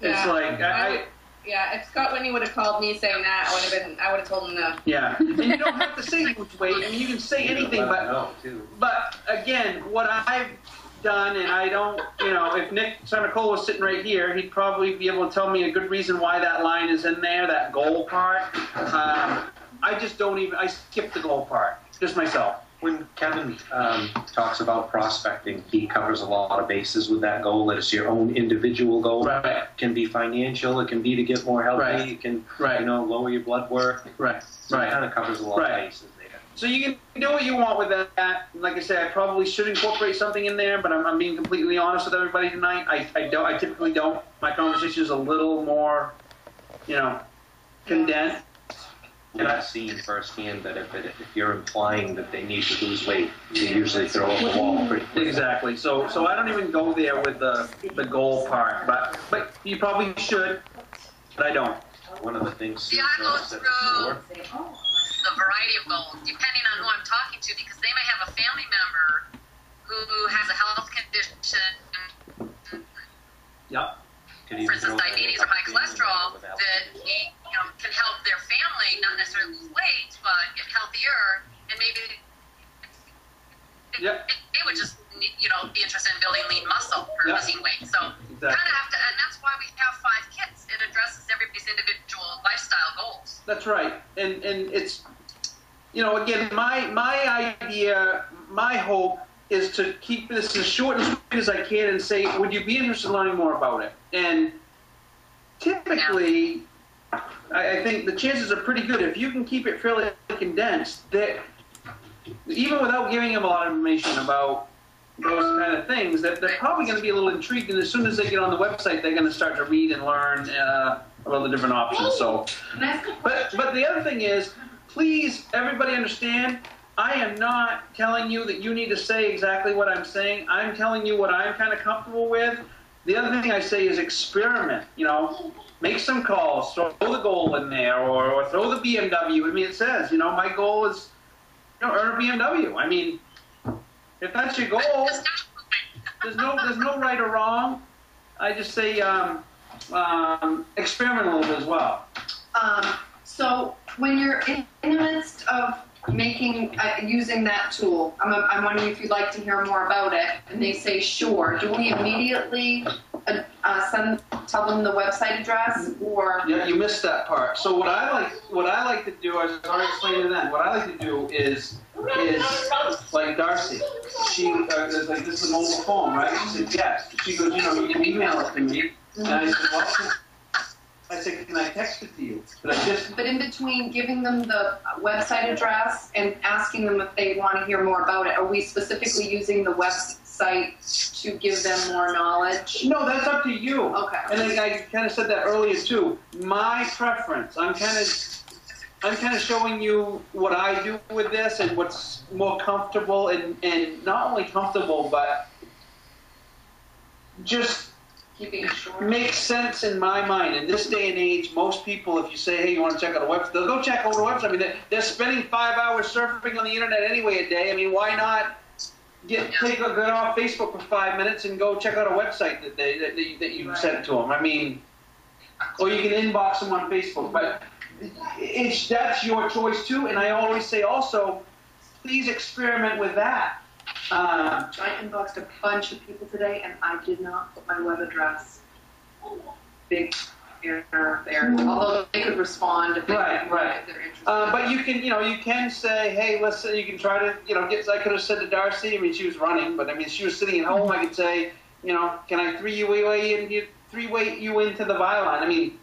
It's like yeah, if Scott Whitney would have called me saying that, I would have told him no. Yeah, and you don't have to say lose weight. I mean, you can say anything, but again, what I've done, and I don't, you know, if Nick Sarnicola was sitting right here, he'd probably be able to tell me a good reason why that line is in there, that goal part. I just don't even, I skip the goal part, just myself. When Kevin talks about prospecting, he covers a lot of bases with that goal. It's your own individual goal. Right. It can be financial. It can be to get more healthy. Right. It can, Right. you know, lower your blood work. Right. So Right. it kind of covers a lot of bases there. So you can do what you want with that. Like I said, I probably should incorporate something in there, but I'm being completely honest with everybody tonight. I typically don't. My conversation is a little more, you know, condensed. And I've seen firsthand that if you're implying that they need to lose weight, you usually throw up the wall pretty quickly. Exactly. So I don't even go there with the goal part, but you probably should, but I don't. One of the things. See, I go through the variety of goals, depending on who I'm talking to, because they may have a family member who has a health condition. Yep. For instance, diabetes or high cholesterol, that he, you know, can help their family not necessarily lose weight, but get healthier, and maybe they would just, you know, be interested in building lean muscle or losing weight. So kind of have to, and that's why we have 5 kits. It addresses everybody's individual lifestyle goals. That's right, and it's, you know, again, my idea, my hope is to keep this as short and sweet as I can and say, would you be interested in learning more about it? And typically, I think the chances are pretty good if you can keep it fairly condensed, that even without giving them a lot of information about those kind of things, that they're probably going to be a little intrigued, and as soon as they get on the website, they're going to start to read and learn about the different options. So, but the other thing is, please, everybody understand, I am not telling you that you need to say exactly what I'm saying. I'm telling you what I'm kind of comfortable with. The other thing I say is experiment, you know, make some calls, throw the goal in there, or throw the BMW. I mean, it says, you know, my goal is, you know, earn a BMW. I mean, if that's your goal, there's no right or wrong. I just say experiment a little bit as well. So when you're in the midst of making using that tool, I'm wondering if you'd like to hear more about it, and they say sure. Do we immediately tell them the website address, or? Yeah, you missed that part. So what I like to do, I was already explaining that. What I like to do is like Darcy. She is like, this is a mobile phone, right? She said yes. She goes, you know, you can email it to me, and I said, well, I said, can I text it to you? But in between giving them the website address and asking them if they want to hear more about it, are we specifically using the website to give them more knowledge? No, that's up to you. Okay. And I kind of said that earlier too. My preference. I'm kind of showing you what I do with this and what's more comfortable and not only comfortable, but just keeping it short. Makes sense in my mind. In this day and age, most people, if you say, hey, you want to check out a website, they'll go check out a website. I mean, they're spending 5 hours surfing on the internet anyway a day. I mean, why not get off Facebook for 5 minutes and go check out a website that you sent to them? I mean, or you can inbox them on Facebook. But that's your choice too. And I always say also, please experiment with that. I inboxed a bunch of people today, and I did not put my web address. Big error there. Although they could respond if they're interested. But you can say, hey, listen. You can try to, I could have said to Darcy. I mean, she was running, but I mean, she was sitting at home. I could say, can I three-way you into the Vialine? I mean,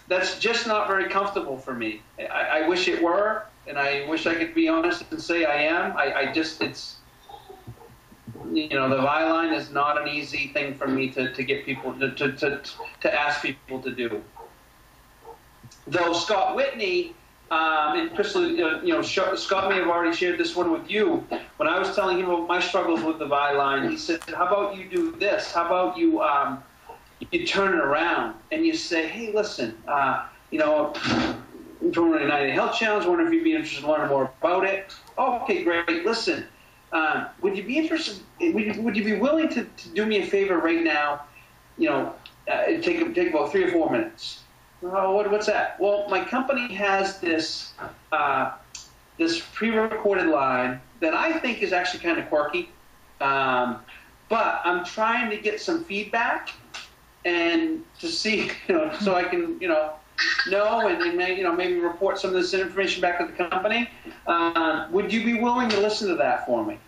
that's just not very comfortable for me. I wish it were, and I wish I could be honest and say I am. The Vialine is not an easy thing for me to get people to ask people to do. Though Scott Whitney and Crystal, Scott may have already shared this one with you. When I was telling him about my struggles with the Vialine, he said, "How about you do this? How about you turn it around and you say, hey, listen, I'm from the United Health Challenge. I wonder if you'd be interested in learning more about it. Oh, okay, great. Listen." Would you be interested? Would you be willing to do me a favor right now? take about 3 or 4 minutes. Oh, what's that? Well, my company has this this pre-recorded line that I think is actually kind of quirky, but I'm trying to get some feedback and to see, so I can, and maybe report some of this information back to the company. Would you be willing to listen to that for me?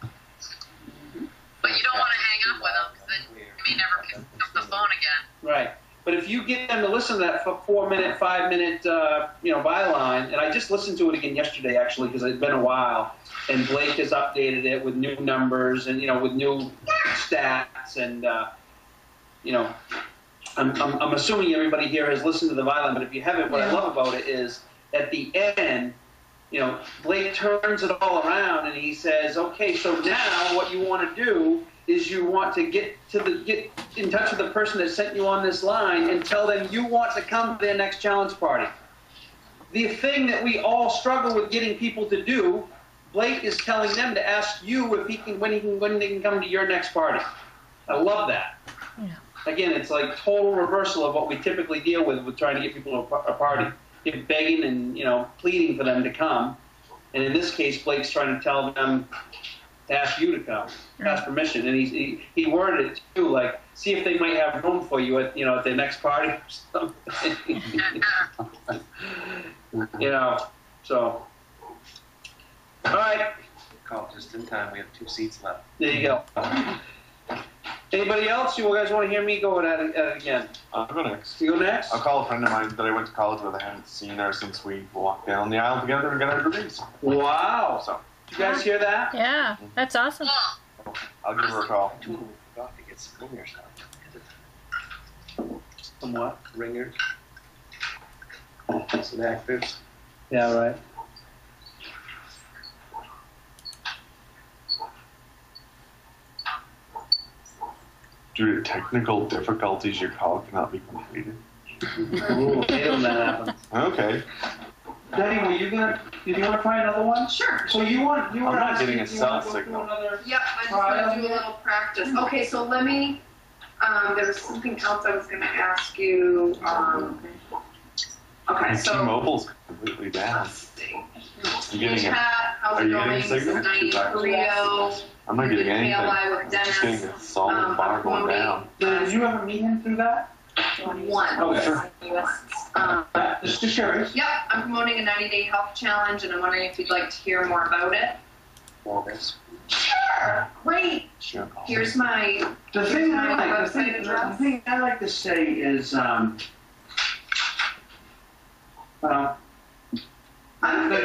But you don't want to hang up with them because then you may never pick up the phone again. Right. But if you get them to listen to that 4-minute, 5-minute, byline, and I just listened to it again yesterday, actually, because it's been a while, and Blake has updated it with new numbers and, with new stats, and, I'm assuming everybody here has listened to the byline, but if you haven't, what I love about it is at the end, Blake turns it all around and he says, okay, so now what you want to do is you want to get in touch with the person that sent you on this line and tell them you want to come to their next challenge party. The thing that we all struggle with getting people to do, Blake is telling them to ask you when they can come to your next party. I love that. Yeah. Again, it's like total reversal of what we typically deal with trying to get people to a party. You're begging and pleading for them to come, and in this case, Blake's trying to tell them to ask you to come, ask permission, and he worded it too, like see if they might have room for you at at their next party or something. So all right, Call just in time. We have 2 seats left. there you go. Anybody else? You guys want to hear me go at it again? I'll go next. You go next? I'll call a friend of mine that I went to college with. I haven't seen her since we walked down the aisle together and got our degrees. Wow. So Did you guys hear that? Yeah, that's awesome. Cool. I'll give her a call. We forgot to get some ringers now. Somewhat. Ringers. Some actors. Yeah, right. Due to technical difficulties, your call cannot be completed. Ooh, hate when that happens. Okay. Danny, did you want to try another one? Sure. So you want I'm not to getting a cell go signal. through another? Yep, I just want to do a little practice. Okay, so let me, there was something else I was going to ask you. Okay, And so. T-Mobile's completely down. Let's see. You getting Hey, it? Pat, how's Are it you going? getting This signal? is Diane Sorry. Carrillo. I'm not getting anything. ALI with I'm just getting Dennis. a solid bar going down. Did you ever meet him through that? One. Okay. Sure. Just curious. Yep, I'm promoting a 90-day health challenge, and I'm wondering if you'd like to hear more about it. August. Sure. Great. Sure. Here's my. The thing I like, Website the thing address? I like to say is,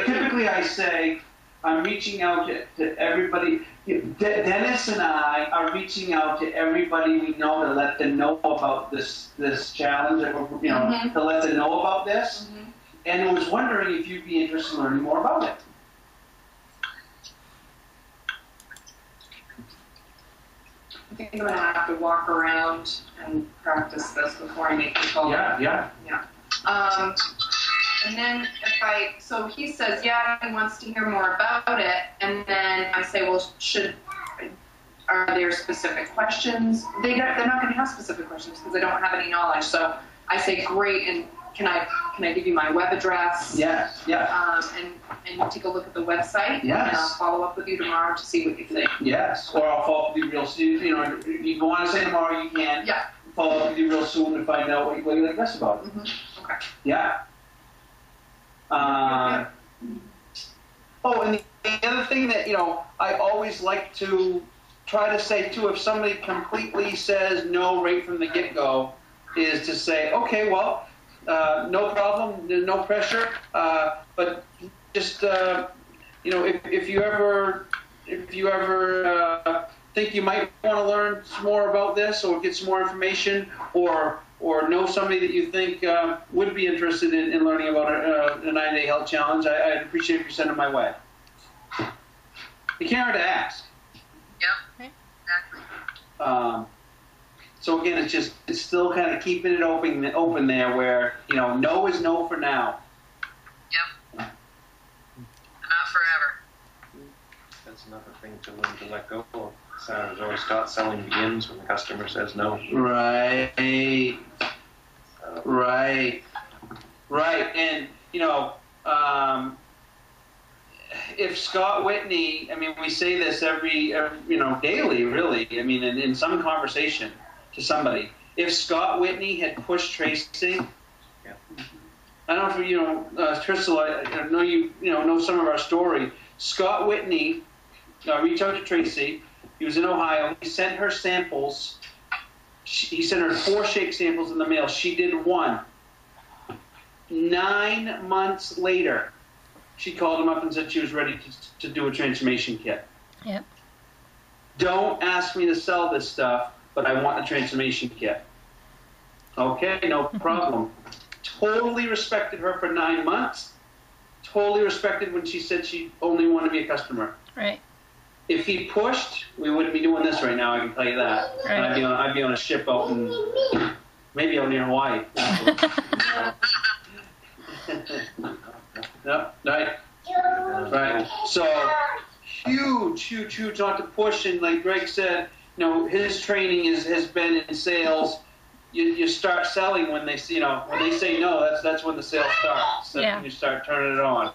typically I say, I'm reaching out to everybody. Dennis and I are reaching out to everybody we know to let them know about this challenge, to let them know about this. Mhm. And I was wondering if you'd be interested in learning more about it. I think I'm gonna have to walk around and practice this before I make the call. Yeah. And then so he says, yeah, he wants to hear more about it, and then I say, well, are there specific questions? They're not gonna have specific questions because they don't have any knowledge, so I say, great, and can I give you my web address? Yes. Yeah. And you take a look at the website? Yes. And I'll follow up with you tomorrow to see what you think. Yes. Or I'll follow up with you real soon. If you want to say tomorrow, you can. Yeah. Follow up with you real soon to find out what you like best about it. Mm-hmm. Okay. Yeah. Oh, and the other thing that, I always like to try to say too, if somebody completely says no right from the get-go, is to say, okay, well, no problem, there's no pressure, but just, if you ever think you might want to learn some more about this or get some more information or know somebody that you think would be interested in learning about a 9-day health challenge, I'd appreciate if you send it my way. You can't hurt to ask. Yep. Exactly. So again, it's still kind of keeping it open there where, no is no for now. Yep. Not forever. That's another thing to learn to let go of. Or start selling begins when the customer says no. Right. Right. Right. And, you know, if Scott Whitney, I mean, we say this every you know, daily, really. I mean, in some conversation to somebody. If Scott Whitney had pushed Tracy, I don't know if you know, Crystal, I know you know some of our story. Scott Whitney reached out to Tracy. He was in Ohio. He sent her samples. He sent her 4 shake samples in the mail. She did 1. 9 months later, she called him up and said she was ready to do a transformation kit. Yep. Don't ask me to sell this stuff, but I want a transformation kit. Okay, no problem. Totally respected her for 9 months. Totally respected when she said she only wanted to be a customer. Right. If he pushed, we wouldn't be doing this right now, I can tell you that. Right. And I'd be on a ship out in, maybe out near Hawaii. No, right. Right. So huge not to push, and like Greg said, you know, his training has been in sales. You start selling when they say no. That's when the sale starts. That's Yeah. when you start turning it on.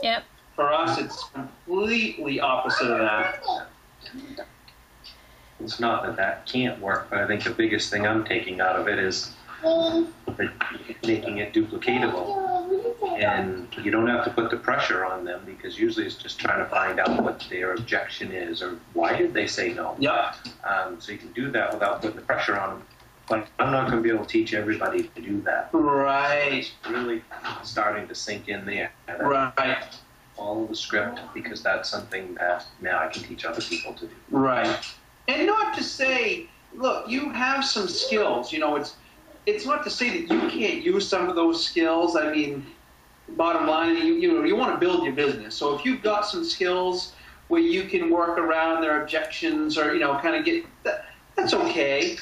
Yep. For us, it's completely opposite of that. It's not that can't work, but I think the biggest thing I'm taking out of it is making it duplicatable. And you don't have to put the pressure on them, because usually it's just trying to find out what their objection is or why did they say no. Yep. So you can do that without putting the pressure on them. But I'm not going to be able to teach everybody to do that. Right. It's really starting to sink in there. Right. Follow the script, because that's something that now I can teach other people to do. Right. And not to say, look, you have some skills. You know, it's not to say that you can't use some of those skills. I mean, bottom line, you want to build your business. So if you've got some skills where you can work around their objections, or kind of get that's okay.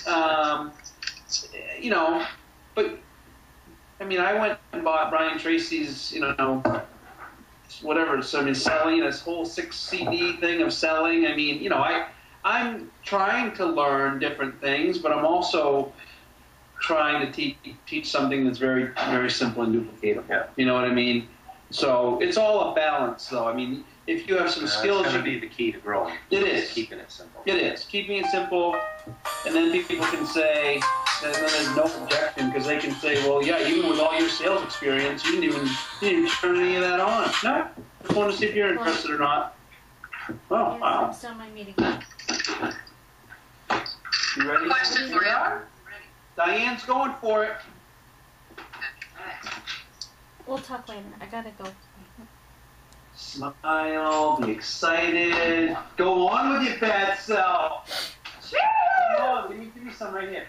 But I mean, I went and bought Brian Tracy's, whatever. So I mean, selling this whole 6 CD thing of selling. I mean, I'm trying to learn different things, but I'm also trying to teach something that's very, very simple and duplicatable. Yeah. You know what I mean? So it's all a balance, though. I mean, if you have some skills, that's going to be the key to growing. It is. Keeping it simple. It is keeping it simple, and then people can say, and then there's no objection, because they can say, well, yeah, even with all your sales experience, you didn't even turn any of that on. No, just want to see if you're interested or not. Oh, Yes, wow. I'm still in my meeting. You ready? Question for you. Diane's going for it. We'll talk later. I gotta go. Smile, be excited. Go on with your bad self. Come on, give me some right here.